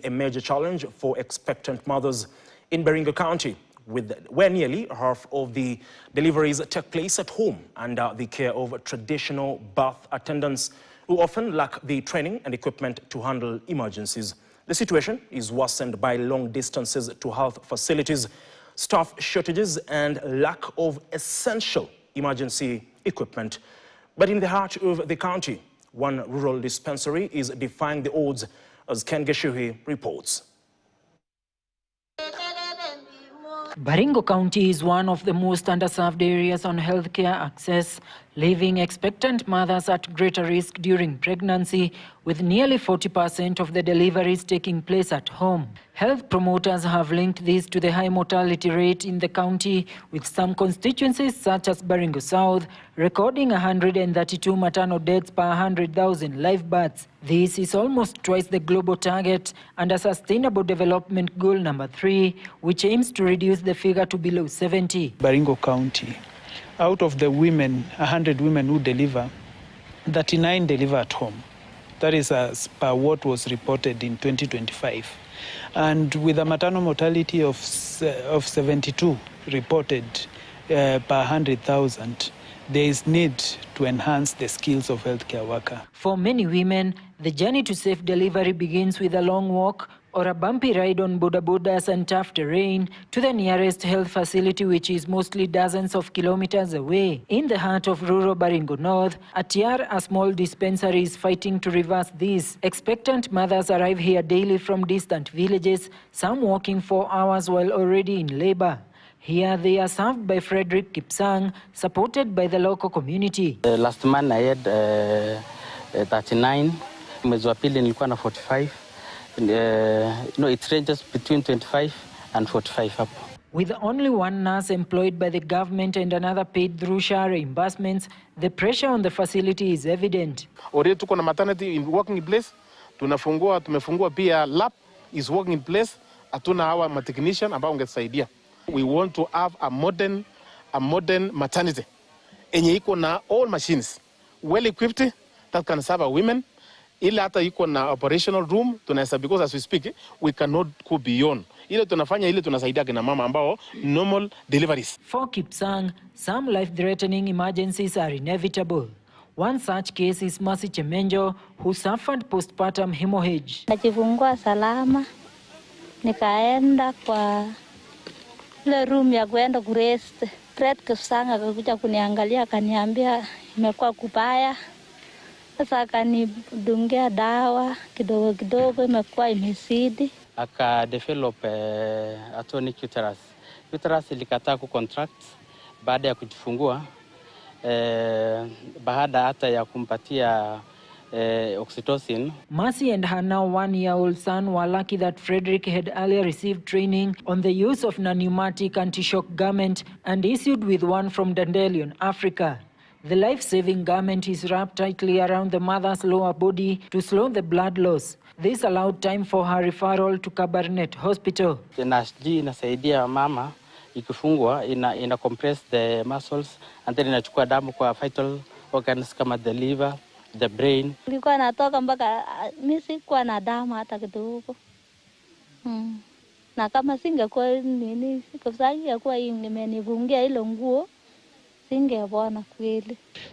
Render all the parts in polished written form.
A major challenge for expectant mothers in Baringo County, where nearly half of the deliveries take place at home under the care of traditional birth attendants who often lack the training and equipment to handle emergencies. The situation is worsened by long distances to health facilities, staff shortages, and lack of essential emergency equipment. But in the heart of the county, one rural dispensary is defying the odds, as Ken Geshuhi reports. Baringo County is one of the most underserved areas on healthcare access, leaving expectant mothers at greater risk during pregnancy, with nearly 40% of the deliveries taking place at home. Health promoters have linked this to the high mortality rate in the county, with some constituencies such as Baringo South recording 132 maternal deaths per 100,000 live births. This is almost twice the global target under Sustainable Development Goal number 3, which aims to reduce the figure to below 70. Baringo County, out of the women, 100 women who deliver, 39 deliver at home. That is as per what was reported in 2025. And with a maternal mortality of 72 reported per 100,000, there is need to enhance the skills of healthcare worker. For many women, the journey to safe delivery begins with a long walk or a bumpy ride on bodabodas and tough terrain to the nearest health facility, which is mostly dozens of kilometers away. In the heart of rural Baringo North, Atiar, a small dispensary, is fighting to reverse this. Expectant mothers arrive here daily from distant villages, some walking 4 hours while already in labor. Here they are served by Frederick Kipsang, supported by the local community. Last month I had 39, mwezi wa pili nilikuwa na 45. It ranges between 25 and 45 up. With only one nurse employed by the government and another paid through share reimbursements, the pressure on the facility is evident. Already tuko na maternity working in place. Tumefungua pia lab is working in place. Hatuna hawa technician ambao ungesaidia. We want to have a modern maternity. Enye iko na all machines, well equipped, that can serve our women. Ile hata iko na operational room, tunaweza, because as we speak, we cannot go beyond. Ile tunafanya, ile tunasaidia kina mama ambao normal deliveries. For Kipsang, some life-threatening emergencies are inevitable. One such case is Mercy Chemenjo, who suffered postpartum hemorrhage. Najifungua salama, nikaenda kwa ile room ya kwenda kurest. Fred Kipsang akakuja kuniangalia, akaniambia imekuwa kubaya. Sasa akanidungia dawa kidogo kidogo, imekuwa imezidi. Aka develop atonic uterus. Uterus ilikataa kucontract baada ya kujifungua, baada hata ya kumpatia oxytocin. Mercy and her now 1-year-old son were lucky that Frederick had earlier received training on the use of pneumatic anti-shock garment and issued with one from Dandelion, Africa. The life-saving garment is wrapped tightly around the mother's lower body to slow the blood loss. This allowed time for her referral to Kabarnet Hospital. NASG inasaidia mama ikifungwa, ina compress the muscles and then inachukua damu kwa vital organs kama the liver, the brain. Nilikuwa natoka mpaka mimi sikuwa na damu hata kidogo. Na kama singekuwa nini, singekuwa hii nimenifungia ile nguo.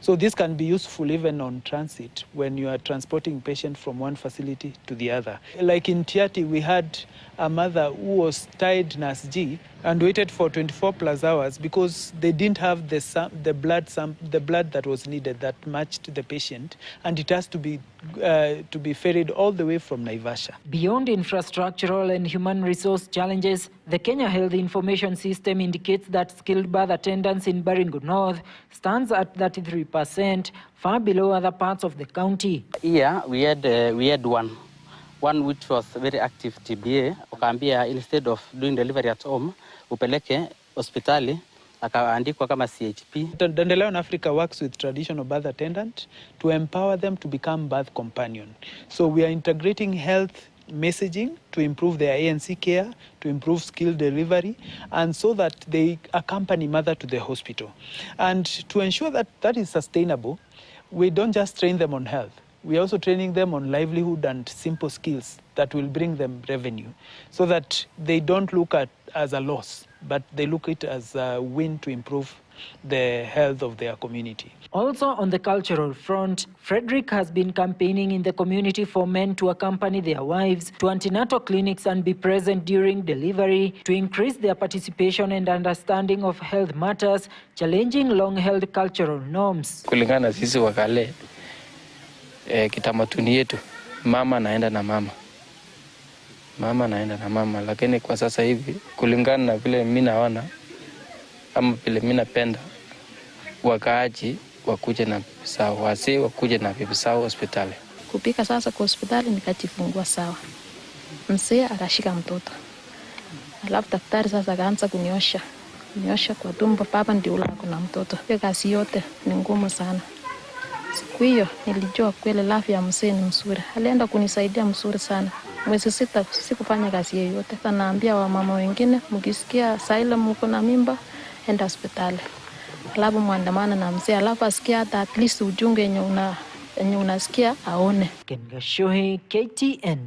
So this can be useful even on transit when you are transporting patient from one facility to the other. Like in Tiati, we had a mother who was tied Nurse G and waited for 24 plus hours because they didn't have the blood that was needed that matched the patient, and it has to be ferried all the way from Naivasha. Beyond infrastructural and human resource challenges, the Kenya Health Information System indicates that skilled birth attendance in Baringo North stands at 33%, far below other parts of the county. Yeah, we had one which was very active TBA. Okaambia instead of doing delivery at home, upeleke hospitali, akaandikwa kama CHP. Dandelion Africa works with traditional birth attendant to empower them to become birth companion. So we are integrating health messaging to improve their ANC care, to improve skill delivery, and so that they accompany mother to the hospital. And to ensure that that is sustainable, we don't just train them on health. We are also training them on livelihood and simple skills that will bring them revenue, so that they don't look at as a loss, but they look at it as a win to improve the health of their community. Also on the cultural front, Frederick has been campaigning in the community for men to accompany their wives to antenatal clinics and be present during delivery to increase their participation and understanding of health matters, challenging long-held cultural norms. Kulingana sisi wakale, kitamaduni yetu, mama naenda na mama. Mama naenda na mama, lakini kwa sasa hivi kulingana na vile mimi naona ama vile mimi napenda, wakaaji wakuje na bibi zao, wazee wakuje na bibi zao hospitali. Kupika sasa kwa hospitali nikajifungua sawa. Mzee akashika mtoto. Alafu daktari sasa akaanza kuniosha kwa tumbo, baba ndio ula kuna mtoto. Hiyo kazi yote ni ngumu sana. Siku hiyo nilijua kweli afya ya mzee ni mzuri. Alienda kunisaidia mzuri sana. Mwezi 6 sikufanya kazi yoyote. Naambia wamama wengine, mkisikia saa ile mko na mimba, enda hospitali. Alafu muandamana na mzee, alafu asikia hata at least ujunge yenye unasikia aone. Ken Gashuhi, KTN.